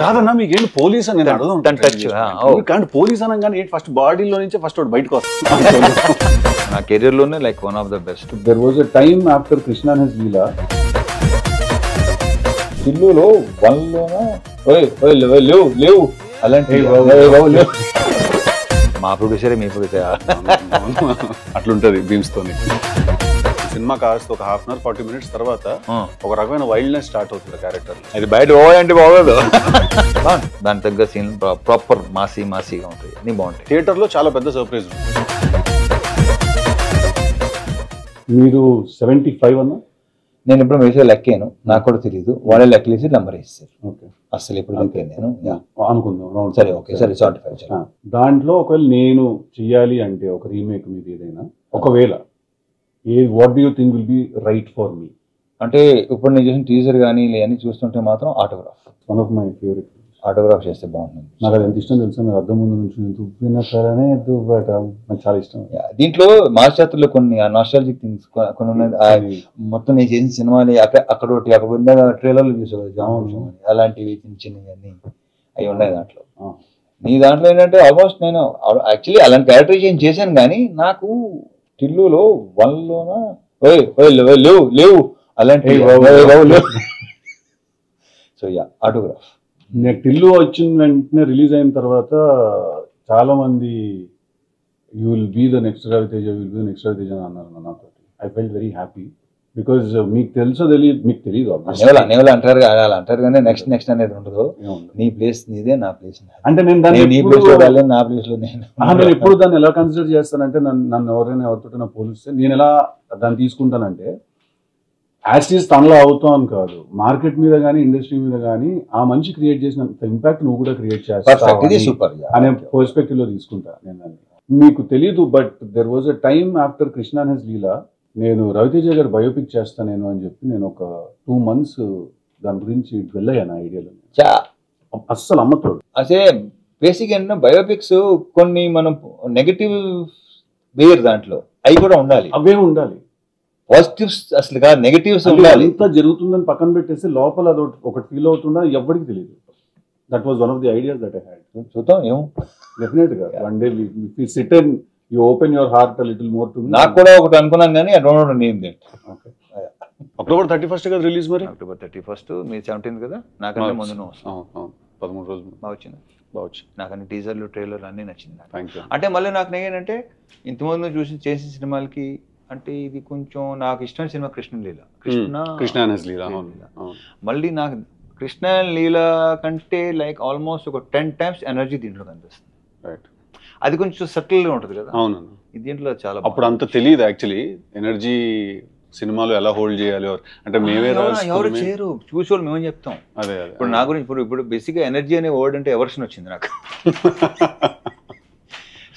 కాదన్నా మీకేంటి పోలీస్ అని నేను అడగను. టచ్ పోలీస్ అనగానే ఏంటి ఫస్ట్ బాడీలో నుంచే ఫస్ట్ ఒకటి బయటకు వస్తుంది. నా కెరీర్లోనే like one of the best. There was a time after Krishna and his Leela టిల్లులో వన్లోనా లేవు లేవు అలాంటి మా ప్రొడ్యూసరే మీ ప్రొడ్యూసర్ అట్లుంటది బీమ్స్ తోని. సినిమా కాస్త ఒక 1/2 hour 40 minutes తర్వాత ఒక రకమైన వైల్డ్నెస్ స్టార్ట్ అవుతుంది క్యారెక్టర్. అది బయట పోవాలంటే బాగోదు. దాని తగ్గ సీన్ ప్రాపర్ మాసీగా ఉంటాయి, అన్ని బాగుంటాయి. థియేటర్ లో చాలా పెద్ద సర్ప్రైజ్. మీరు 75 అన్నా? నేను ఇప్పుడు వేసే లెక్కాను, నాకు కూడా తెలియదు. వాళ్ళే లెక్కలేసి నెంబర్ వేస్తారు. అసలు ఇప్పుడు లెక్కాను నేను అనుకుందాం. సరే ఓకే సరే 75. దాంట్లో ఒకవేళ నేను చెయ్యాలి అంటే ఒక రీమేక్ మీద ఏదైనా, ఒకవేళ what do you think will be right for me? అంటే ఇప్పుడు నేను చేసిన టీజర్ కానీ లేని చూస్తుంటే మాత్రం autograph one of my favourite. Autograph చేస్తే బాగుంటుంది. నాకు అది ఎంత ఇష్టం తెలుసా, మీరు అద్దం ముందు నుంచి దువ్విన సరే దువ్వట నాకు చాలా ఇష్టం. దీంట్లో మాస్టర్లో కొన్ని నాస్టాలజిక్ థింగ్స్ కొన్ని ఉన్నాయి. మొత్తం నేను చేసిన సినిమాలు అక్కడ ఒకటి అక్కడ ఉన్న ట్రైలర్లు చూసేవాళ్ళు అలాంటివి చిన్న చిన్నవి అవి ఉన్నాయి దాంట్లో. నీ దాంట్లో ఏంటంటే ఆల్మోస్ట్ నేను యాక్చువల్లీ అలాంటి క్యారెక్టరైజేషన్ చేశాను, కానీ నాకు టిల్లులో వన్లోనా లేవు లేవు అలాంటి సో యా ఆటోగ్రాఫ్. నాకు టిల్లు వచ్చిన వెంటనే రిలీజ్ అయిన తర్వాత చాలా మంది you will be the next Raviteja, will be the next Raviteja అని అన్నారు నాతో. I felt very happy because మీకు తెలుసో తెలియదు, మీకు తెలియదు అంటారు అలా అంటారు, కానీ నెక్స్ట్ నెక్స్ట్ అనేది ఉండదు. నీ ప్లేస్ నీదే, నా ప్లేస్ అంటే నేను దాన్ని నీ ప్లేస్ చూడాలి, నా ప్లేస్ లో నేను ఎప్పుడు దాన్ని ఎలా కన్సిడర్ చేస్తానంటే, నన్ను ఎవరైనా ఎవరితో నా పోలిస్తే నేను ఎలా దాన్ని తీసుకుంటానంటే యాస్టీస్ తనలో అవుతాం కాదు, మార్కెట్ మీద కానీ ఇండస్ట్రీ మీద కానీ ఆ మనిషి క్రియేట్ చేసినంత ఇంపాక్ట్ నువ్వు కూడా క్రియేట్ చేస్తావు అనే పర్స్పెక్టివ్ లో తీసుకుంటా నేను దాన్ని. మీకు తెలీదు, but there was a time after Krishna and his Leela నేను రవితేజ గారు బయోపిక్ చేస్తా నేను అని చెప్పి నేను ఒక 2 months దాని గురించి వెళ్ళాను ఐడియాలో. అస్సలు అమ్మతోడు. అదే బేసిక్ ఏంటంటే బయోపిక్స్ కొన్ని మనం నెగటివ్ వేరు దాంట్లో అవి కూడా ఉండాలి, అవే ఉండాలి. పాజిటివ్స్ అసలు కాదు, నెగటివ్స్ ఉండాలి. ఎంత జరుగుతుందని పక్కన పెట్టేసి లోపల అది ఒకటి ఫీల్ అవుతుందా ఎవరికి తెలియదు. That was one of the ideas that I had. చూద్దాం ఏమో, డెఫినెట్ గా one day we sit and you open your heart a little more to me. నాకు కూడా ఒకటి అనుకున్నాను కానీ I don't no name that. Okay. October 31st కదా release మరి? October 31st మీ 17th కదా, నాకన్నా ముందు 13 రోజులు బాగా వచ్చింది. బావచ్చు. నాకు అన్ని టీజర్లు ట్రైలర్లు అన్నీ నచ్చింది. Thank you. అంటే మళ్ళీ నాకు ఏంటంటే ఇంతకుముందు చేసిన సినిమాలకి అంటే ఇది కొంచెం నాకు ఇష్టమైన cinema Krishnaleela. Krishna and his Leela. మళ్ళీ నాకు కృష్ణ అండ్ లీలా కంటే లైక్ ఆల్మోస్ట్ ఒక 10 times ఎనర్జీ దీంట్లో కనిపిస్తుంది. రైట్, అది కొంచెం సటిల్గా ఉంటుంది కదా. అవును, దీంట్లో చాలా. అప్పుడు అంత తెలియదు యాక్చువల్లీ ఎనర్జీ సినిమాలో ఎలా హోల్డ్ చేయాలి అంటే మేమే ఎవరు చేయరు, చూసేవాళ్ళు మేమేం చెప్తాం. అదే ఇప్పుడు నా గురించి ఇప్పుడు బేసిక్గా ఎనర్జీ అనే వర్డ్ అంటే ఎవర్షన్ వచ్చింది నాకు.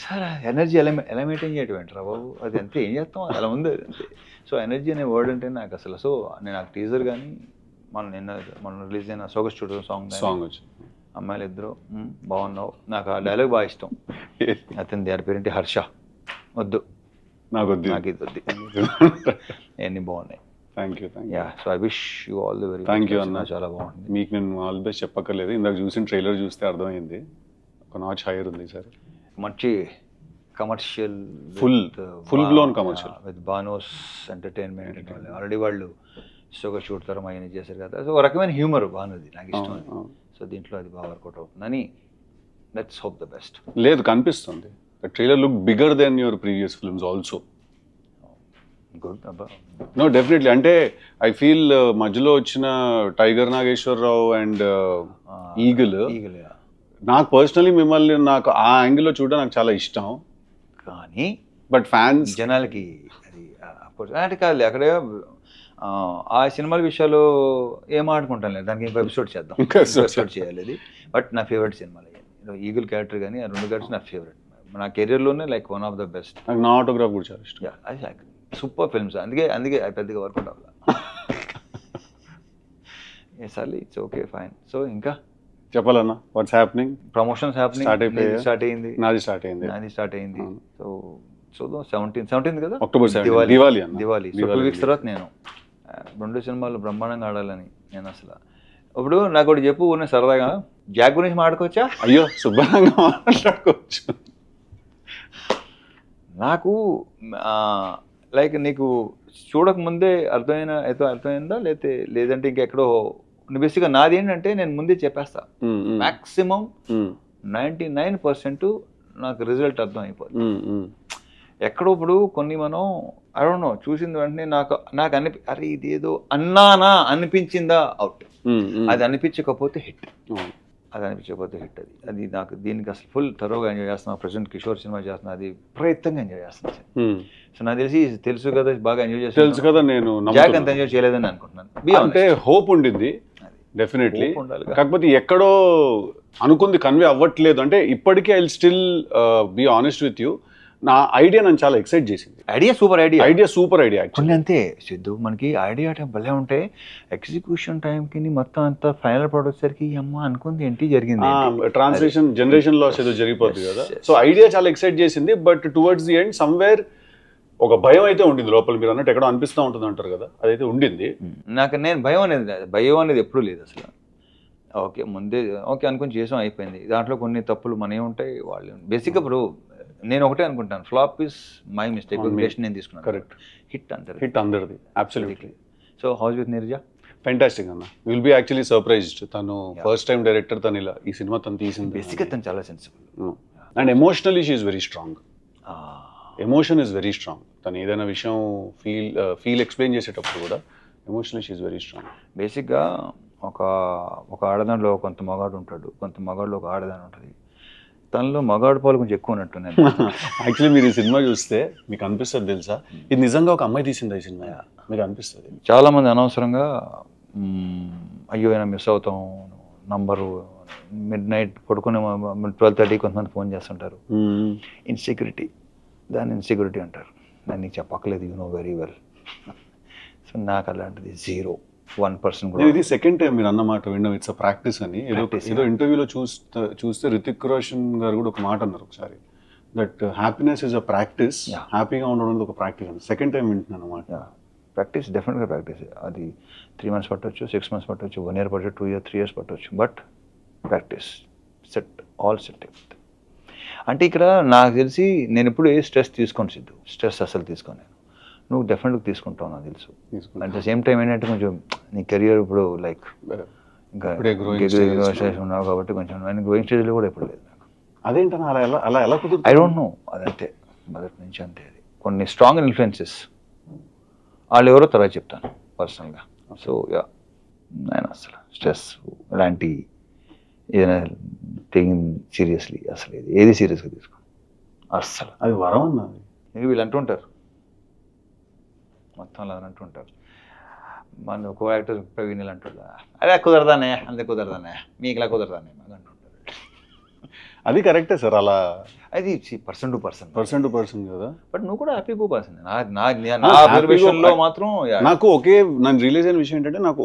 సార్ ఎనర్జీ ఎలా మెయింటైన్ చేయటం ఏంటరా బాబు, అది అంతే, ఏం చేస్తాం అలా ఉంది అది అంతే. సో ఎనర్జీ అనే వర్డ్ అంటే నాకు అసలు, సో నేను నాకు టీజర్ కానీ మనం రిలీజ్ అయిన సోగస్ స్టూడియో సాంగ్ వచ్చి అమ్మాయిలు ఇద్దరు బాగున్నావు, నాకు ఆ డైలాగ్ బాగా ఇష్టం. అతని దాని పేరేంటి హర్ష, వద్దు నాకు ఇది వద్దు, అన్నీ బాగున్నాయి. Thank you. Yeah, so I wish you all the very. Thank you అన్న, చాలా బాగుంది. మీకు నేను ఆల్ ది బెస్ట్ చెప్పక్కర్లేదు, ఇందాక చూసిన ట్రైలర్ చూస్తే అర్థమైంది ఒక నాచ్ హైయర్ ఉంది సార్. మంచి commercial, full blown commercial with బానోస్ ఎంటర్టైన్మెంట్. ఆల్రెడీ వాళ్ళు షోగా షూట్ తరం అవన్నీ చేశారు కదా, సో ఒక రకమైన హ్యూమర్ బాగున్నది, నాకు ఇష్టం. సో దీంట్లో అది బాగా వర్కౌట్ అవుతుందని లెట్స్ హోప్ ద బెస్ట్. లేదు, కనిపిస్తుంది trailer look bigger than your previous films also. Good. No definitely, అంటే ఐ ఫీల్ మధ్యలో వచ్చిన టైగర్ నాగేశ్వరరావు అండ్ ఈగల్ నాకు పర్సనలీ మిమ్మల్ని నాకు ఆ యాంగిల్లో చూడడం నాకు చాలా ఇష్టం, కానీ బట్ ఫ్యాన్స్ జనాలకి అది అంటే కాదు. అక్కడే ఆ సినిమాల విషయాలు ఏం ఆడుకుంటాం లేదు, దానికి ఇంకో ఎపిసోడ్ చేద్దాం, ఎపిసోడ్ చేయాలి అది. బట్ నా ఫేవరెట్ సినిమాలు ఈగల్ క్యారెక్టర్ కానీ ఆ 2 క్యారెక్టర్స్ నా ఫేవరెట్, నా కెరీర్లోనే like one of the best. నాకు నా ఆటోగ్రాఫ్ కూడా చాలా ఇష్టం. అది సూపర్ ఫిల్మ్స్, అందుకే పెద్దగా వర్కౌట్ అవ్వాలి. సార్లీ ఇట్స్ ఓకే ఫైన్. సో ఇంకా చెప్పాలన్నా what's happening? Promotions happening, start అయింది. నాది స్టార్ట్ అయింది. సో చూద్దాం. 17th కదా, October 17, దివాళీ. సో 2 weeks తర్వాత నేను 2 సినిమాలు బ్రహ్మాండంగా ఆడాలని నేను అసలు. ఇప్పుడు నాకు ఒకటి చెప్పు, సరదాగా జాక్ గురించి మాట్లాడుకోవచ్చా? అయ్యో శుభ్రంగా మాట్లాడుకోవచ్చు. నాకు లైక్ నీకు చూడకముందే అర్థమైందా లేదంటే ఇంకెక్కడో బేసిక్గా నాది ఏంటంటే నేను ముందే చెప్పేస్తా. మ్యాక్సిమం 99% నాకు రిజల్ట్ అర్థం అయిపోతుంది. ఎక్కడో ఇప్పుడు కొన్ని మనం అడోనో చూసిన వెంటనే నాకు అరే ఇదేదో అన్నానా అనిపించిందా అవుట్, అది అనిపించకపోతే హిట్, అది నాకు దీనికి అసలు ఫుల్ థరోగా ఎంజాయ్ చేస్తున్నాను. ప్రజెంట్ కిషోర్ సినిమా చేస్తున్నా, అది ప్రయత్నంగా ఎంజాయ్ చేస్తున్నాను. సో నాకు తెలుసు కదా బాగా ఎంజాయ్ చేస్తాను. తెలుసు కదా, నేను జాక్ అంత ఎంజాయ్ చేయలేదని అనుకుంటున్నాను. అంటే హోప్ ఉండింది డెఫినెట్లీ, కాకపోతే ఎక్కడో అనుకుంది కన్వే అవ్వట్లేదు. అంటే ఇప్పటికీ I still be honest with you, నా ఐడియా నన్ను చాలా ఎక్సైట్ చేసింది. Idea super idea actually. అంతే సిద్ధు, మనకి ఐడియా భలే ఉంటే ఎగ్జిక్యూషన్ టైంకి మొత్తం అంతా ఫైనల్ ప్రోడక్ట్ సరికి అమ్మ అనుకుంది ఏంటి జరిగింది, ట్రాన్స్లేషన్ జనరేషన్ లాస్ ఏదో జరిగిపోతుంది కదా. సో ఐడియా చాలా ఎక్సైట్ చేసింది, but towards the end somewhere ఒక భయం అయితే ఉండింది లోపల. మీరు అన్నట్టు ఎక్కడో అనిపిస్తూ ఉంటుంది అంటారు కదా, అదైతే ఉండింది. నేను భయం అనేది ఎప్పుడూ లేదు అసలు. ఓకే అనుకుని చేసాం, అయిపోయింది. దాంట్లో కొన్ని తప్పులు మనమే ఉంటాయి, వాళ్ళు బేసిక్గా. ఇప్పుడు నేను ఒకటే అనుకుంటాను, ఫ్లాప్ ఇస్ మై మిస్టేక్, నేను తీసుకున్నాను. కరెక్ట్. హిట్ అందరిది absolutely. So house with Neeraja fantastic అన్న. Will be actually surprised. తను ఫస్ట్ టైం డైరెక్టర్, తను ఇలా ఈ సినిమా తను తీసింది. బేసిక్గా తను చాలా sensible and emotionally she is very strong. Emotion is very strong. తను ఏదైనా విషయం ఫీల్ ఎక్స్ప్లెయిన్ చేసేటప్పుడు కూడా emotionally she is very strong. బేసిక్గా ఒక ఆడదానిలో కొంత మగాడు ఉంటాడు, కొంత మగాడులో ఒక ఆడదాని ఉంటుంది. తనలో మగాడు పాలు కొంచెం ఎక్కువ ఉన్నట్టున్నాను. యాక్చువల్లీ మీరు ఈ సినిమా చూస్తే మీకు అనిపిస్తుంది తెలుసా, ఇది నిజంగా ఒక అమ్మాయి తీసింది ఈ సినిమా, మీకు అనిపిస్తుంది. చాలామంది అనవసరంగా అయ్యో అయినా మిస్ అవుతాం నంబరు, మిడ్ నైట్ పడుకునే 12:30 కొంతమంది ఫోన్ చేస్తుంటారు. ఇన్సెక్యూరిటీ, దాన్ని ఇన్సెక్యూరిటీ అంటారు. దాన్ని నీకు చెప్పక్కలేదు, you know very well. So నాకు అలాంటిది 0-1% కూడా. ఇది సెకండ్ టైం మీరు అన్నమాట విన్నాం, ఇట్స్ అ ప్రాక్టీస్ అని. ఏదో ఇంటర్వ్యూలో చూస్తే రితిక్ రోషన్ గారు కూడా ఒక మాట అన్నారు ఒకసారి, that happiness is a practice, హ్యాపీగా ఉండడం ఒక ప్రాక్టీస్ అని. సెకండ్ టైం వింటున్నాను అన్నమాట. ప్రాక్టీస్, డెఫినెట్గా ప్రాక్టీస్. అది 3 months పట్టవచ్చు, 6 months పట్టవచ్చు, 1 year పట్టవచ్చు, 2 years 3 years పట్టవచ్చు, బట్ ప్రాక్టీస్ ఆల్ సెట్. అంటే ఇక్కడ నాకు తెలిసి నేను ఎప్పుడు ఏ స్ట్రెస్ తీసుకోను సిద్ధు, స్ట్రెస్ అసలు తీసుకోను. నువ్వు డెఫినెట్గా తీసుకుంటావు నాకు తెలుసు. అట్ ద సేమ్ టైం ఏంటంటే కొంచెం నీ కెరియర్ ఇప్పుడు లైక్ ఇంకా ఉన్నావు కాబట్టి కొంచెం గ్రోయింగ్ స్టేజ్లో కూడా ఎప్పుడు లేదు నాకు. అదేంటన్నా అలా ఎలా కుదురు? ఐ డోంట్ నో, అదంతే మొదటి నుంచి అంతే. అది కొన్ని స్ట్రాంగ్ ఇన్ఫ్లుయెన్సెస్, వాళ్ళు ఎవరో తర్వాత చెప్తాను పర్సనల్గా. సో నేను అసలు స్ట్రెస్ ఇలాంటి ఏదైనా టేకింగ్ సీరియస్లీ అసలు ఏది సీరియస్గా తీసుకో అస్సలు. అది వరం అన్నది. వీళ్ళు అంటుంటారు మొత్తం అలా అంటుంటారు. మన కో యాక్టర్ ప్రవీణ్ అంటుంటా, అదే కుదరదానే, అంతే కుదరదానే, మీకు ఇలా కుదరదానే మాకు అంటుంటారు. అది కరెక్టే సార్, అలా అది పర్సన్ టు పర్సన్ కదా. బట్ నువ్వు కూడా హ్యాపీ గో పర్సన్. నా మాత్రం నాకు నన్ను రిలీజ్ అయిన విషయం ఏంటంటే, నాకు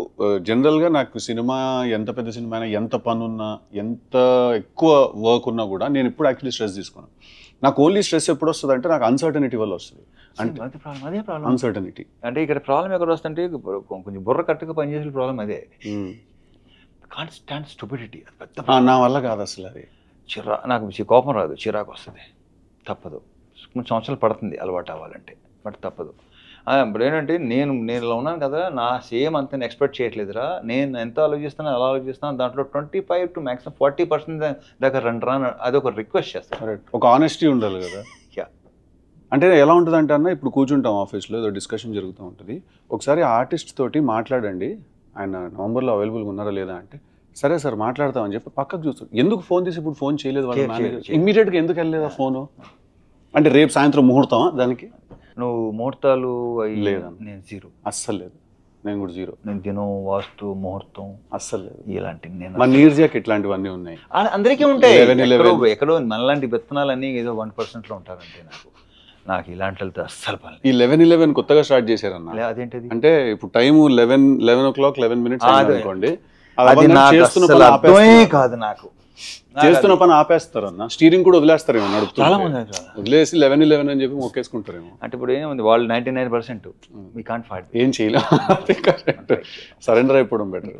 జనరల్గా నాకు సినిమా ఎంత పెద్ద సినిమా అయినా, ఎంత పని ఉన్నా, ఎంత ఎక్కువ వర్క్ ఉన్నా కూడా నేను ఇప్పుడు యాక్చువల్లీ స్ట్రెస్ తీసుకున్నాను. నాకు ఓన్లీ స్ట్రెస్ ఎప్పుడు వస్తుంది అంటే నాకు అన్సర్టనిటీ వల్ల వస్తుంది. అంటే అదే ప్రాబ్లం, అన్సర్టనిటీ. అంటే ఇక్కడ ప్రాబ్లం ఎక్కడ వస్తుంటే కొంచెం బుర్ర కరెక్ట్గా పనిచేసే ప్రాబ్లం అదే. కాంట్ స్టాండ్ స్టూపిడిటీ, నా వల్ల కాదు అసలు. అది నాకు కోపం రాదు, చిరాకు వస్తుంది, తప్పదు. కొన్ని సంవత్సరాలు పడుతుంది అలవాటు అవ్వాలంటే, బట్ తప్పదు. ఇప్పుడు ఏంటంటే నేను ఇలా ఉన్నాను కదా, నా సేమ్ అంత ఎక్స్పెక్ట్ చేయట్లేదురా, నేను ఎంత ఆలోచిస్తాను అలా ఆలోచిస్తాను, దాంట్లో 25 to maximum 40% దాకా రాను, అది ఒక రిక్వెస్ట్ చేస్తాను. ఒక ఆనెస్టీ ఉండాలి కదా. అంటే ఎలా ఉంటుంది అంటే అన్న, ఇప్పుడు కూర్చుంటాం ఆఫీస్లో, ఏదో డిస్కషన్ జరుగుతూ ఉంటుంది, ఒకసారి ఆర్టిస్ట్ తోటి మాట్లాడండి, ఆయన నవంబర్లో అవైలబుల్గా ఉన్నారా లేదా అంటే, సరే సార్ మాట్లాడతామని చెప్పి పక్కకు చూస్తాం. ఎందుకు ఫోన్ తీసి ఇప్పుడు ఫోన్ చేయలేదు వాళ్ళ మేనేజర్, ఇమ్మీడియట్గా ఎందుకు వెళ్ళలేదా ఫోను అంటే, రేపు సాయంత్రం ముహూర్తం దానికి నువ్వు ముహూర్తాలు లేదా? నేను 0 అస్సలు లేదు. నేను కూడా 0. నేను దినం, వాస్తు, ముహూర్తం అస్సలు లేదు. ఇలాంటి మన నీర్జాకి ఇట్లాంటివన్నీ ఉన్నాయి, అందరికీ ఉంటాయి. ఎక్కడో మనలాంటి విత్తనాలన్నీ ఏదో 1%లో ఉంటారంటే నాకు ఇలాంటి వెళ్తే అస్సలు పని. ఈ 11:11 కొత్తగా స్టార్ట్ చేశారన్న. అదేంటిది అంటే, ఇప్పుడు టైం 11 o'clock 11 minutes అనుకోండి, అర్థమే కాదు నాకు. చేస్తున్న పని ఆపేస్తారు అన్న, స్టీరింగ్ కూడా వదిలేస్తారేమో, నడుపుతారు వదిలేసి 11:11 అని చెప్పి మొక్కేసుకుంటారేమో. అంటే ఇప్పుడు ఏముంది, వాళ్ళు 99% we can't fight, ఏం చేయలేం, సరెండర్ అయిపోవడం బెటర్.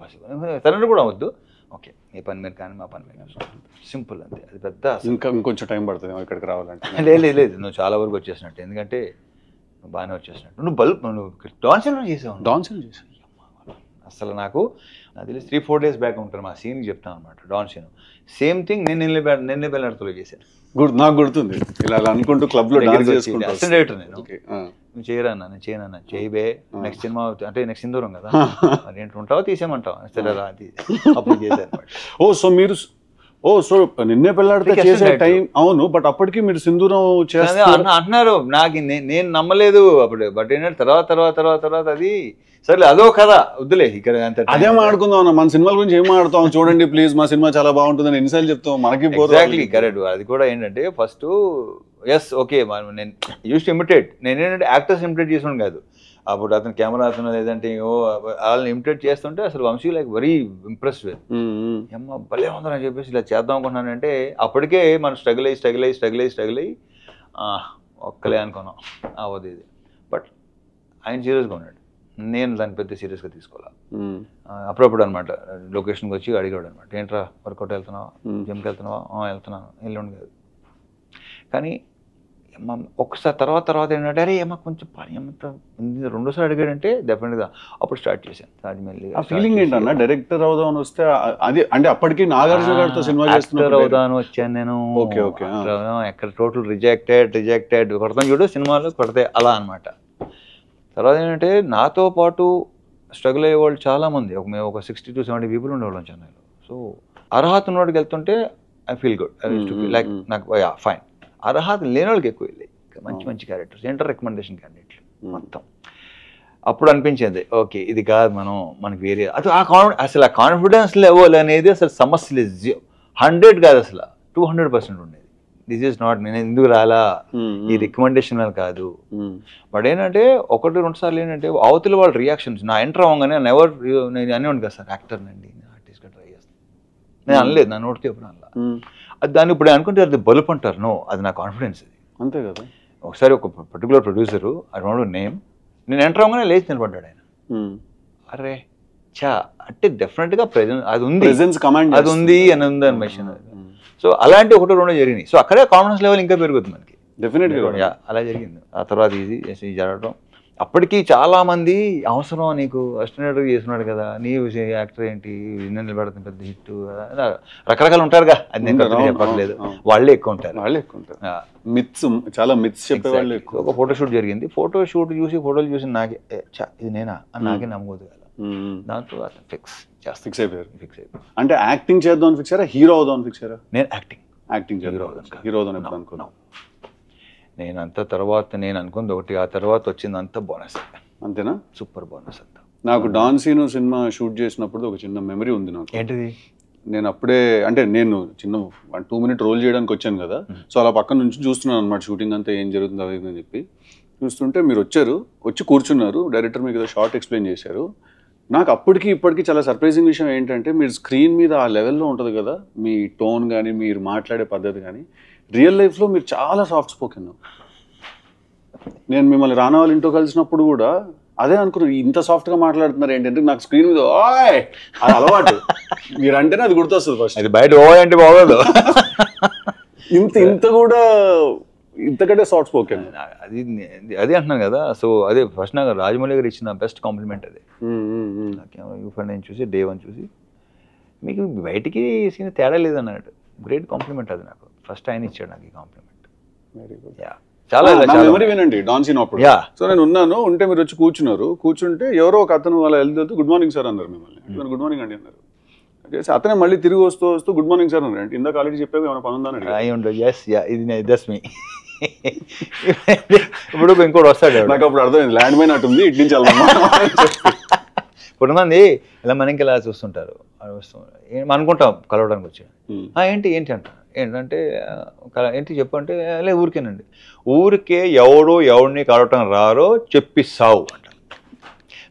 సరెండర్ కూడా అవద్దు, ఓకే మీ పని మీరు కానీ మా పని మీరు చూసుకుంటాం, సింపుల్ అంతే. అది పెద్ద ఇంకా ఇంకొంచెం టైం పడుతుంది ఇక్కడికి రావాలంటే. లేదు నువ్వు చాలా వరకు వచ్చేసినట్టు, ఎందుకంటే నువ్వు బాగానే వచ్చేసినట్టు. నువ్వు డాన్సన్ చేసావు. డాన్సన్ చేశాను అసలు నాకు తెలిసి 3-4 days బ్యాక్ ఉంటాను మా సీన్కి చెప్తాను అనమాట. డాన్ సీన్ సేమ్ థింగ్ నిన్నే బెల్లర్తో చేశాను. నాకు గుర్తుంది, ఇలా అనుకుంటూ క్లబ్ లో డాన్స్ చేసుకుంటూ అసిస్టెంట్ డైరెక్టర్ నేను. నువ్వు చేయరా అన్న, నేను చేయనన్నా, చేయబే నెక్స్ట్ సినిమా అంటే నెక్స్ట్ సింధూరం కదా, మరి ఏంటి ఉంటావా తీసేయమంటావా, సరే రా అప్పుడు చేశాను అనమాట. సో నిన్నే పెళ్ళాడితే చేసే టైం. అవును, బట్ అప్పటికి మీరు సింధూరం చేస్తారు అంటున్నారు. నాకు నేను నమ్మలేదు అప్పుడు, బట్ ఏంటంటే తర్వాత అది సరే అదో కదా వద్దులే ఇక్కడ అంత అదే మాట్లాడుకుందాం అన్న. మన సినిమాల గురించి ఏం మాట్లాడతాం చూడండి ప్లీజ్, మా సినిమా చాలా బాగుంటుందని ఎన్నిసార్లు చెప్తాం మనకి. Exactly correct. అది కూడా ఏంటంటే ఫస్ట్ ఎస్ ఓకే నేను యూస్ టు ఇమిటేట్, నేను ఏంటంటే యాక్టర్స్ ఇమిటేట్ చేసాను కాదు. అప్పుడు అతను కెమెరా అతను లేదంటే వాళ్ళని ఇమిటేట్ చేస్తుంటే అసలు Vamsi like very impressed with అమ్మ భలే ఉందని చెప్పేసి ఇలా చేద్దాం అనుకున్నానంటే అప్పటికే మనం స్ట్రగుల్ అయ్యి ఒక్కలే అనుకున్నాం అవ్వదు ఇది. బట్ ఆయన సీరియస్గా ఉన్నాడు, నేను దాన్ని పెద్ద సీరియస్గా తీసుకోవాలి. అప్పుడప్పుడు అనమాట లొకేషన్కి వచ్చి అడిగాడు అనమాట, ఏంట్రా వర్కౌట్ వెళ్తున్నావా, జిమ్కి వెళ్తున్నావా, వెళ్తున్నాను ఎల్లుండి కాదు. కానీ ఒకసారి తర్వాత ఏంటంటే అరే ఏమో కొంచెం పని రెండోసారి అడిగాడంటే డెఫినెట్గా అప్పుడు స్టార్ట్ చేశాను తాజ్మహల్. ఆ ఫీలింగ్ ఏంటన్నా డైరెక్టర్ అవుదాం అని వస్తే అది అంటే అప్పటికి నాగార్జున గారితో సినిమా యాక్టర్ అవుదాను వచ్చాను నేను. ఎక్కడ టోటల్ రిజెక్టెడ్ కొడతాను చూడు సినిమాలు కొడితే అలా అనమాట. తర్వాత ఏంటంటే నాతో పాటు స్ట్రగుల్ అయ్యే వాళ్ళు చాలామంది, మేము ఒక 60 to 70 people ఉండేవాళ్ళం చెన్నైలో. సో అర్హత ఉన్నవాడికి వెళ్తుంటే ఐ ఫీల్ గుడ్, లైక్ నాకు ఫైన్. అర్హత లేని వాళ్ళకి ఎక్కువ వెళ్ళాయి మంచి క్యారెక్టర్స్, ఇంటర్ రికమెండేషన్ క్యాండిడేట్లు మొత్తం. అప్పుడు అనిపించింది ఓకే ఇది కాదు మనకి వేరే అది అసలు ఆ కాన్ఫిడెన్స్ లెవెల్ అనేది అసలు సమస్య లేదు, 100 కాదు అసలు 200% ఉండేది. దిస్ ఈజ్ నాట్ నేను ఎందుకు రాలా ఈ రికమెండేషన్ వల్ల కాదు. బట్ ఏంటంటే 1-2 సార్లు ఏంటంటే అవతల వాళ్ళ రియాక్షన్స్ నా ఎంటర్ అవ్వగానే నేను అనేవాడిని కదా సార్ యాక్టర్ నండి ఆర్టిస్ట్గా ట్రై చేస్తాను, నేను అనలేదు నా నోటితో ఎప్పుడు అనలా. అది దాన్ని ఇప్పుడు అనుకుంటే అది బలుపు అంటారు, నో అది నా కాన్ఫిడెన్స్. అది అంతే కదా. ఒకసారి ఒక particular producer I don't no name, నేను ఎంటర్ అవ్వగానే లేచి నిలబడ్డాడు ఆయన. అరే చా అంటే డెఫినెట్గా అది ఉంది అని ఉంది అని మెషిన్. సో అలాంటి 1-2 జరిగినాయి. సో అక్కడే కాన్ఫిడెన్స్ లెవెల్ ఇంకా పెరుగుతుంది మనకి డెఫినెట్గా. అలా జరిగింది. ఆ తర్వాత ఇది జరగడం అప్పటికి చాలా మంది అవసరం నీకు అసిస్టెంట్ చేస్తున్నాడు కదా నీ యాక్టర్ ఏంటి నిలబెడుతుంది పెద్ద హిట్ రకరకాలు ఉంటారుగా, అది నేను చెప్పట్లేదు, వాళ్ళే ఎక్కువ ఉంటారు. మిత్స్ చాలా మిత్స్ చెప్పేవాళ్ళు. ఒక ఫోటోషూట్ జరిగింది, ఫోటోలు చూసి నాకే ఇది నేనా అని నాకే నమ్మకూడదు కదా, దాంతో ఫిక్స్ అయిపోయారు. అంటే యాక్టింగ్ చేద్దాం అని ఫిక్స్ అయ్యారా, హీరో అవుదాం ఫిక్స్ అయ్యారా? నేను యాక్టింగ్ హీరో అవుదాం ఎప్పుడు అనుకున్నాను నేను. అంత తర్వాత నేను అనుకుంది ఒకటి, ఆ తర్వాత వచ్చింది అంతా బోనస్. అంతేనా? సూపర్ బోనస్ అంతా. నాకు డాన్ సీను సినిమా షూట్ చేసినప్పుడు ఒక చిన్న మెమరీ ఉంది నాకు. ఏంటిది? నేను అప్పుడే అంటే నేను చిన్న 2 minute రోల్ చేయడానికి వచ్చాను కదా, సో అలా పక్కన నుంచి చూస్తున్నాను అనమాట షూటింగ్ అంతా ఏం జరుగుతుంది అది అని చెప్పి చూస్తుంటే మీరు వచ్చి కూర్చున్నారు, డైరెక్టర్ మీకు ఏదో షార్ట్ ఎక్స్ప్లెయిన్ చేశారు. నాకు అప్పటికి ఇప్పటికీ చాలా సర్ప్రైజింగ్ విషయం ఏంటంటే మీరు స్క్రీన్ మీద ఆ లెవెల్లో ఉంటుంది కదా మీ టోన్ కానీ మీరు మాట్లాడే పద్ధతి కానీ, రియల్ లైఫ్లో మీరు చాలా సాఫ్ట్ స్పోకెన్. నేను మిమ్మల్ని రానా వాళ్ళ ఇంట్లో కలిసినప్పుడు కూడా అదే అనుకున్నాను, ఇంత సాఫ్ట్గా మాట్లాడుతున్నారు ఏంటంటే నాకు స్క్రీన్ మీద ఓయ్ అది అలవాటు, మీరంటేనే అది గుర్తొస్తుంది ఫస్ట్. అది బయట ఓయ్ అంటే బాగోదు, ఇంత కూడా ఇంతకంటే సాఫ్ట్ స్పోకెన్. అదే అంటున్నాను కదా. సో అదే ఫస్ట్ నాకు రాజమౌళి గారు ఇచ్చిన బెస్ట్ కాంప్లిమెంట్ అదే. నేను చూసి డే 1 చూసి మీకు బయటికి సీన్ తేడా లేదన్నాడు, గ్రేట్ కాంప్లిమెంట్ అది నాకు. ఫస్ట్ ఆయన ఇచ్చాడు నాకు ఈ కాంప్లిమెంట్. Very good. చాలా మెమరీ వినండి డాన్ సీన్ అప్పుడు. సో నేను ఉంటే మీరు వచ్చి కూర్చుంటే ఎవరో ఒక అతను వాళ్ళ వెళ్తూ గుడ్ మార్నింగ్ సార్ అన్నారు మిమ్మల్ని. గుడ్ మార్నింగ్ అండి అన్నారు. అతనే మళ్ళీ తిరిగి వస్తూ గుడ్ మార్నింగ్ సార్ అన్నారు. అంటే ఇందాక ఆల్రెడీ చెప్పావు ఏమైనా పని ఉందని. ఇప్పుడు ఇంకోటి వస్తాడు, నాకు అప్పుడు అర్థమైంది ల్యాండ్ మైన్ అటు ఉంది ఇటు నుంచి కొంతమంది ఇలా మనకి ఇలా చూస్తుంటారు, అనుకుంటాం కలవడానికి వచ్చాడు. ఏంటి అంటారు, ఏంటంటే ఏంటి చెప్పంటే లే ఊరికేనండి, ఊరికే ఎవరిని కలవటం రారో చెప్పిస్తావు అంటారు.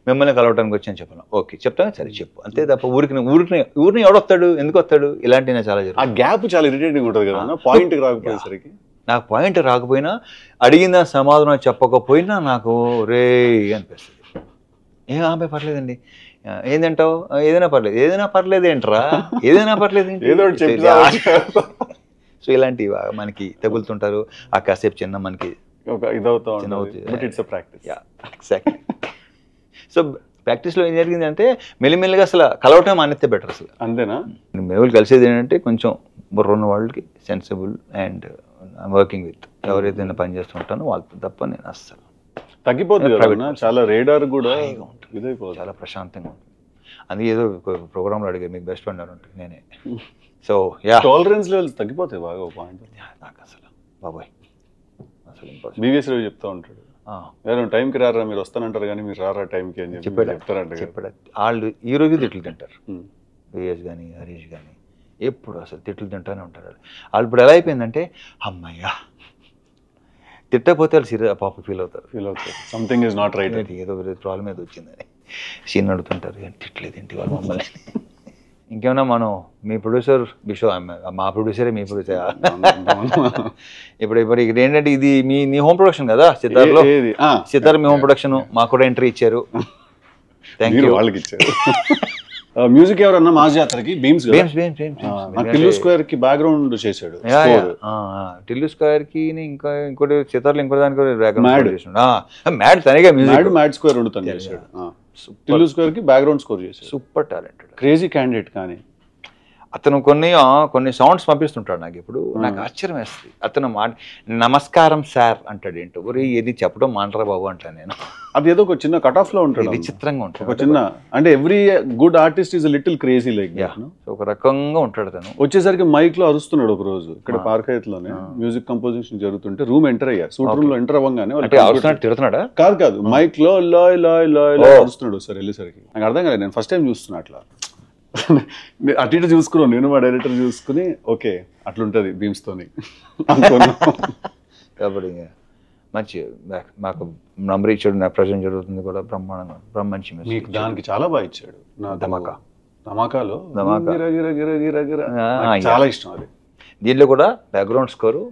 మిమ్మల్ని కలవటానికి వచ్చాను చెప్పాను, ఓకే చెప్తాను సరే చెప్పు అంతే తప్ప ఊరిని ఎవడొస్తాడు ఎందుకు వస్తాడు ఇలాంటివి చాలా జరుగుతుంది. ఆ గ్యాప్ చాలా ఇరిటేటింగ్ ఉంటుంది కదా, పాయింట్ రాకపోయేసరికి. నాకు పాయింట్ రాకపోయినా అడిగిన సమాధానం చెప్పకపోయినా నాకు రే అనిపిస్తుంది. ఏం ఆమె పర్లేదండి ఏంటంటావు ఏదైనా పర్లేదు ఏదైనా పర్లేదు ఏంట్రా ఏదైనా పర్లేదు ఏంటి? ఏదో ఒకటి చెప్పి సో ఇలాంటివి మనకి తగులుతుంటారు ఆ కాసేపు చిన్న మనకి ఒక ఇదవుతా చిన్న ఉంటుంది but it's a practice. Exactly. So ప్రాక్టీస్లో ఏం జరిగిందంటే మెల్లిమెల్లిగా అసలు కలవటం మానేస్తే బెటర్ అసలు. అంతేనా? మేము కలిసేది ఏంటంటే కొంచెం బుర్ర ఉన్న వాళ్ళకి సెన్సిబుల్ అండ్ వర్కింగ్ విత్ ఎవరైతే పని చేస్తుంటానో వాళ్ళతో తప్ప నేను అస్సలు తగ్గిపోతుంది కదా, చాలా రేడార్ కూడా ఇదైపోతుంది, చాలా ప్రశాంతంగా ఉంటుంది. అందుకే ఏదో ప్రోగ్రాంలో అడిగారు మీకు బెస్ట్ ఫ్రెండ్ అంటే నేనే. సో యా టాలరెన్స్ లెవెల్స్ తగ్గిపోతాయి బాగా ఒక పాయింట్. నాకు అసలు బాబాయ్ అసలు బీవీఎస్ రావు చెప్తా ఉంటాడు, టైంకి రారా మీరు వస్తానంటారు కానీ మీరు రారా టైంకి అని చెప్పి చెప్తారంట. చెప్పాడు వాళ్ళు ఈ రోజు తిట్లు తింటారు, విఎస్ కానీ హరీష్ కానీ ఎప్పుడు అసలు తిట్లు తింటూనే ఉంటారు. వాళ్ళు ఇప్పుడు ఎలా అయిపోయిందంటే అమ్మయ్యా తిట్టకపోతే వాళ్ళు సీరియస్ పాప ఫీల్ అవుతారు సంథింగ్ ఈజ్ నాట్ రైట్, ఏదో ప్రాబ్లం ఏదో వచ్చిందని సీన్ అడుగుతుంటారు. తిట్టలేదు ఏంటి వాళ్ళు మమ్మల్ని. ఇంకేమన్నా మనం మీ ప్రొడ్యూసర్ బిషో మా ప్రొడ్యూసరే మీ ప్రొడ్యూసర్ ఇప్పుడు ఇక్కడ ఏంటంటే ఇది మీ హోమ్ ప్రొడక్షన్ కదా సితార్లో, సితార్ మీ హోమ్ ప్రొడక్షన్ మాకు కూడా ఎంట్రీ ఇచ్చారు. Thank you. వాళ్ళకి ఇచ్చారు. మ్యూజిక్ ఎవరన్నా మాస్ జాతరకి బీమ్స్ టిల్లు స్క్వేర్ కి బ్యాక్గ్రౌండ్ చేశాడు. టిల్లు స్క్వేర్ కి ఇంకా ఇంకోటి సితార్లో ఇంకో దానికి మ్యాడ్ తనగా మ్యాడ్ స్క్వేర్ తను చేశాడు. టిల్లు స్క్వేర్ కి బ్యాక్గ్రౌండ్ స్కోర్ చేశాడు. Super talented crazy candidate. కానీ అతను కొన్ని సౌండ్స్ పంపిస్తుంటాడు నాకు. ఇప్పుడు నాకు ఆశ్చర్యం వేస్తుంది. అతను నమస్కారం సార్ అంటాడు. ఏంటో ఇది చెప్పడం మాంటరా బాబు అంటాను నేను. అది ఏదో ఒక చిన్న కట్ ఆఫ్ లో ఉంటుంది, విచిత్రంగా ఉంటుంది. ఒక చిన్న అంటే every good artist is little crazy like ఒక రకంగా ఉంటాడు తను. వచ్చేసరికి మైక్ లో అరుస్తున్నాడు ఒక రోజు ఇక్కడ పార్క్ లోనే మ్యూజిక్ కంపోజిషన్ జరుగుతుంటే రూమ్ ఎంటర్ అయ్యారు. సూట్ రూమ్ లో ఎంటర్ అవ్వగానే తిడుతున్నాడా? కాదు మైక్ లో లాయ్ లాయ్ లాయ్ లాయ్ అరుస్తున్నాడు. సార్ వెళ్ళేసరికి నాకు అర్థం కాలేదు. నేను ఫస్ట్ టైం చూస్తున్నా అట్లా. అటు ఇటు చూసుకున్నాను నేను, మా డైరెక్టర్ చూసుకుని ఓకే అట్లుంటది బీమ్స్ తోని కాబట్టి మంచి మాకు నంబర్ ఇచ్చాడు. నా ప్రజెంట్ జరుగుతుంది కూడా బ్రహ్మాండంగా మంచి మీకు దానికి చాలా బాగా ఇచ్చాడు. నా ధమాకాలో చాలా ఇష్టం అది. దీంట్లో కూడా బ్యాక్గ్రౌండ్ స్కోరు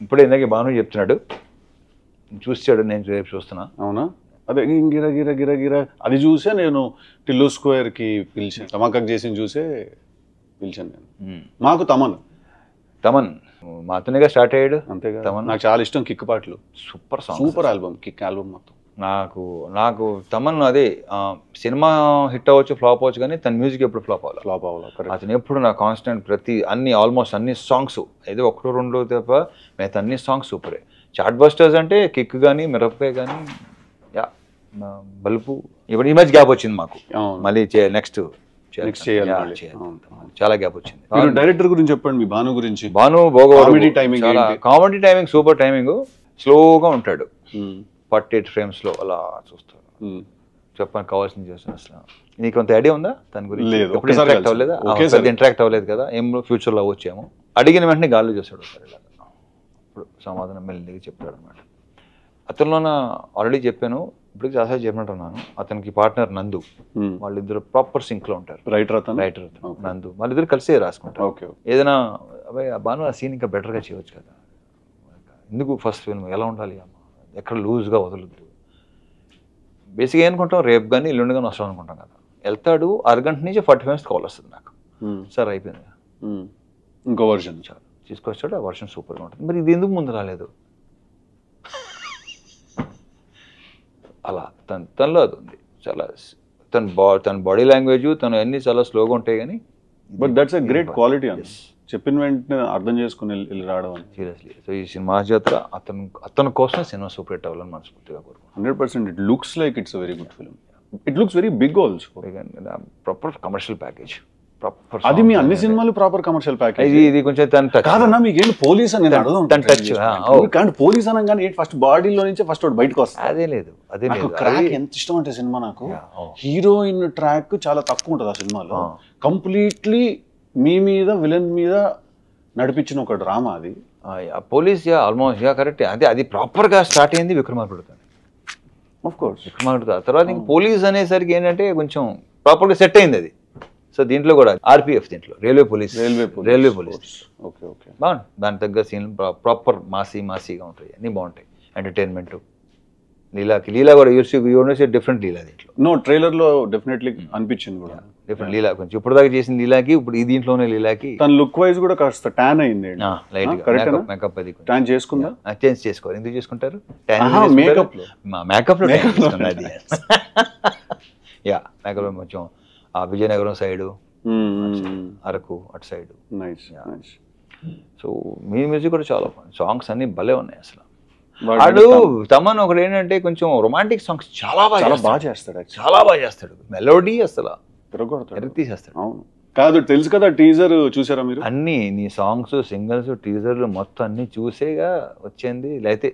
ఇప్పుడే ఇందాక బాను చెప్తున్నాడు, చూసాడు, నేను రేపు చూస్తున్నా. అవునా? అదే గిర గిర గిర గిర అది చూసే నేను టిల్లు స్క్వేర్ కి పిలిచాను, ధమాకా చేసి చూసే పిలిచాను నేను. మాకు తమన్ మాతోనేగా స్టార్ట్ అయ్యాడు. అంతేగా. నాకు చాలా ఇష్టం కిక్ పాటలు. సూపర్ ఆల్బమ్, కిక్ ఆల్బమ్ మొత్తం. నాకు తమన్ అదే సినిమా హిట్ అవ్వచ్చు ఫ్లాప్ అవ్వచ్చు కానీ తన మ్యూజిక్ ఎప్పుడు ఫ్లాప్ అవ్వాలి. అతను ఎప్పుడు నా కాన్స్టెంట్ ప్రతి ఆల్మోస్ట్ అన్ని సాంగ్స్ ఏదో ఒకటో రెండో తప్ప మిగతా అన్ని సాంగ్స్ సూపరే. చార్ట్ బస్టర్స్ అంటే కిక్ కానీ మిరపకాయ కానీ బల్పు. ఇప్పుడు ఈ మధ్య గ్యాప్ వచ్చింది మాకు, మళ్ళీ నెక్స్ట్ చాలా గ్యాప్ వచ్చింది. డైరెక్టర్ గురించి చెప్పండి, మీ భాను గురించి. Bhanu comedy timing super timing. స్లోగా ఉంటాడు, 48 frames లో అలా చూస్తాడు. చెప్పడానికి కావాల్సింది చేస్తాను. అసలు నీకు కొంత ఐడియా ఉందా దాని గురించి? ఇంటరాక్ట్ అవ్వలేదా? ఇంటరాక్ట్ అవ్వలేదు కదా, ఏం ఫ్యూచర్లో అవ్వచ్చేమో. అడిగిన వెంటనే గాల్లో చూస్తాడు ఒకసారి ఇలా. ఇప్పుడు సమాధానం మెల్లిగా చెప్తాడు అనమాట. అతనిలోన ఆల్రెడీ చెప్పాను, ఇప్పుడు చాలాసార్లు చెప్పినట్టున్నాను. అతనికి పార్ట్నర్ నందు, వాళ్ళిద్దరు ప్రాపర్ సింక్ లో ఉంటారు. రైటర్ నందు, వాళ్ళిద్దరు కలిసే రాసుకుంటారు. ఏదైనా అబ్బాయి బాను ఆ సీన్ ఇంకా బెటర్ గా చేయవచ్చు కదా, ఎందుకు ఫస్ట్ ఫిల్మ్ ఎలా ఉండాలి అమ్మ, ఎక్కడ లూజ్గా వదలద్దు. బేసిక్గా ఏమనుకుంటాం, రేపు కానీ ఎల్లుండి కానీ వస్తాం అనుకుంటాం కదా. వెళ్తాడు, అరగంట నుంచి 40 minutes కాల్ వస్తుంది నాకు, సార్ అయిపోయింది ఇంకో వర్షన్ చాలు తీసుకొచ్చాడు. ఆ వర్షన్ సూపర్గా ఉంటుంది. మరి ఇది ఎందుకు ముందు రాలేదు? అలా తనలో అది ఉంది. చాలా తన బాడీ లాంగ్వేజ్ తను అన్ని చాలా స్లోగా ఉంటాయి కానీ but that's a great quality అని చెప్పిన వెంటనే అర్థం చేసుకుని వెళ్ళి రావడం అని. సీరియస్లీ. సో ఈ సినిమా జాతర అతని కోసం సినిమా సూపర్ హిట్ అవ్వాలని మనస్ఫూర్తిగా కోరుకుంటున్నాను. 100%. It looks like it's very good film. It looks very big also. Proper commercial package. అది మీ అన్ని సినిమాలు ప్రాపర్ కమర్షియల్ ప్యాకేజ్. ఇది కొంచెం కాదన్నా, మీకేంటి పోలీస్ అని టచ్ పోలీస్ అనగానే ఫస్ట్ బాడీలో నుంచి ఫస్ట్ బయటకు వస్తుంది. అదే లేదు. ఎంత ఇష్టం అంటే సినిమా నాకు, హీరోయిన్ ట్రాక్ చాలా తక్కువ ఉంటుంది ఆ సినిమాలో. కంప్లీట్లీ మీ మీద విలన్ మీద నడిపించిన ఒక డ్రామా అది. Police almost correct. అది ప్రాపర్ గా స్టార్ట్ అయింది విక్రమార్కుడుతో. ఆఫ్ కోర్స్ విక్రమార్కుడు. తర్వాత ఇంక పోలీస్ అనేసరికి ఏంటంటే కొంచెం ప్రాపర్ గా సెట్ అయింది అది. సో దీంట్లో కూడా ఆర్పిఎఫ్, దీంట్లో రైల్వే పోలీస్ బాగుంది. దాని తగ్గ సీన్ ప్రాపర్ మాసీగా ఉంటాయి, అన్నీ బాగుంటాయి. ఎంటర్టైన్మెంట్ లీలా కూడా యూనివర్సిటీ డిఫరెంట్ లీలా దీంట్లో నో ట్రైలర్ లో డెఫినెట్లీ అనిపించింది కూడా డిఫరెంట్ లీలా కొంచెం ఇప్పుడు దాకా చేసిన లీలాకి ఇప్పుడు ఈ దీంట్లోనే లీలాకి తన లుక్ వైజ్ కూడా కాస్త ట్యాన్ అయింది లైట్ కరెక్ట్ మేకప్ అది ట్యాన్ చేసుకుందా చేంజ్ చేసుకోవాలి ఎందుకు చేసుకుంటారు మేకప్ లో మేకప్ లో అది యా మేకప్ లో కొంచెం ఆ విజయనగరం సైడ్ అరకు అటు సైడ్ నైస్ నైస్ సో మీ మ్యూజిక్ కూడా చాలా బాగుంది సాంగ్స్ అన్ని భలే ఉన్నాయి అసలు వాడు తమన్ ఒకటి ఏంటంటే కొంచెం రొమాంటిక్ సాంగ్స్ చాలా బాగా చేస్తాడు చాలా బాగా చేస్తాడు మెలోడీ అసలు తీసేస్తాడు అవును కాదు తెలుసు కదా టీజర్ చూసారా మీరు అన్ని నీ సాంగ్స్ సింగల్స్ టీజర్లు మొత్తం అన్ని చూసేగా వచ్చింది లేకపోతే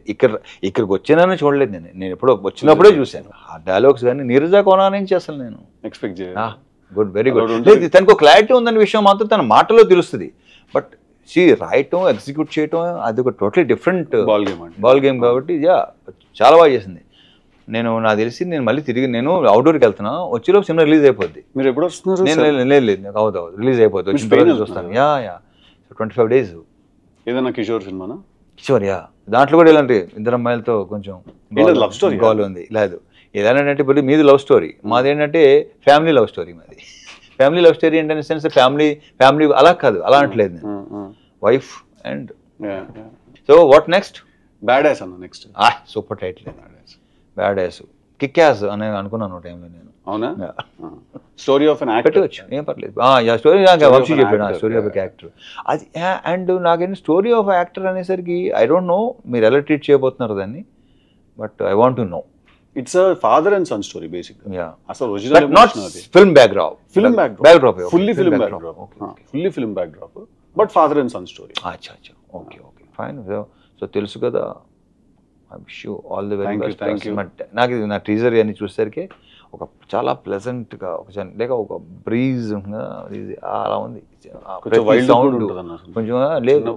ఇక్కడికి వచ్చినానని చూడలేదు నేను ఎప్పుడో వచ్చినప్పుడే చూశాను ఆ డైలాగ్స్ కానీ నీరజా కోనా నుంచి అసలు నేను ఎక్స్పెక్ట్ గుడ్ వెరీ గుడ్ లేదు తనకు క్లారిటీ ఉందన్న విషయం మాత్రం తన మాటలో తెలుస్తుంది బట్ రాయటం ఎగ్జిక్యూట్ చేయటం అది ఒక టోటలీ డిఫరెంట్ బాల్ గేమ్ కాబట్టి యా చాలా బాగా చేసింది నాకు తెలిసి నేను మళ్ళీ తిరిగి నేను అవుట్డోర్కి వెళ్తున్నా వచ్చేలోపు సినిమా రిలీజ్ అయిపోద్ది మీరు ఎప్పుడు వస్తున్నారు లేదు నాకు అవుతుంది రిలీజ్ అయిపోద్ది వచ్చి చూస్తాను యా 25 days ఏదైనా కిషోర్ సినిమానా కిషోర్ యా దాంట్లో కూడా ఇలాంటి ఇద్దరు అమ్మాయిలతో కొంచెం లవ్ స్టోరీ గోల్ ఉంది లేదు ఏదైనా ఇప్పుడు మీది లవ్ స్టోరీ మాది ఏంటంటే ఫ్యామిలీ లవ్ స్టోరీ మాది ఫ్యామిలీ లవ్ స్టోరీ ఏంటంటే సెన్స్ ఫ్యామిలీ అలా కాదు అలా అంటలేదు నేను wife and so what next bad ass అన్న next super title bad ass kick ass అని అనుకున్నాను టైంలో నేను అవునా స్టోరీ ఆఫ్ అన్ యాక్టర్ పెట్టవచ్చు ఏం పర్లేదు స్టోరీ వంశీ చెప్పాడు స్టోరీ ఆఫ్ యాక్టర్ అది అండ్ నాకేంటి స్టోరీ ఆఫ్ యాక్టర్ అనేసరికి ఐ డోంట్ నో మీరు ఎలా ట్రీట్ చేయబోతున్నారు దాన్ని but I want to know it's father and son story basic అసలు original not film backdrop fully film backdrop but father and son story అచ్చా okay fine so తెలుసు కదా I wish you all the very best నాకు ఇది నా teaser అని చూసేసరికి ఒక చాలా ప్లెజెంట్గా ఒక బ్రీజ్ అలా ఉంది సౌండ్ కొంచెం లేదు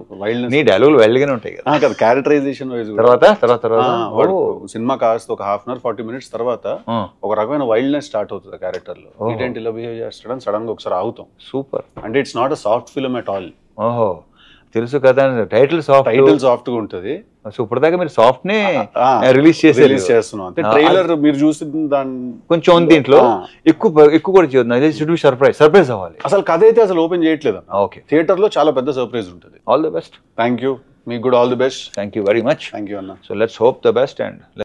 నీ డైలాగులు వైల్డ్గానే ఉంటాయి కదా క్యారెక్టరైజేషన్ తర్వాత సినిమా కాస్త ఒక 1/2 hour 40 minutes తర్వాత ఒక రకమైన వైల్డ్నెస్ స్టార్ట్ అవుతుంది క్యారెక్టర్ లో ఏంటి ఇలా బిహేవ్ చేస్తాడని సడన్ గా ఒకసారి ఆగుతాం సూపర్ అంటే it's not a soft film at all ఓహో తెలుసు కదా టైటిల్ సాఫ్ట్ గా ఉంటది సో ఇప్పటిదాకా మీరు సాఫ్ట్ నే రిలీజ్ చేస్తున్నాం అంటే ట్రైలర్ మీరు చూసిన దాని కొంచెం దీంట్లో ఎక్కువ కూడా చేయొద్దు సర్ప్రైజ్ అవ్వాలి అసలు కథ అయితే అసలు ఓపెన్ చేయట్లేదు ఓకే థియేటర్ లో చాలా పెద్ద సర్ప్రైజ్ ఉంటుంది all the best thank you మీకు కూడా all the best thank you very much thank you అన్న so let's hope the best and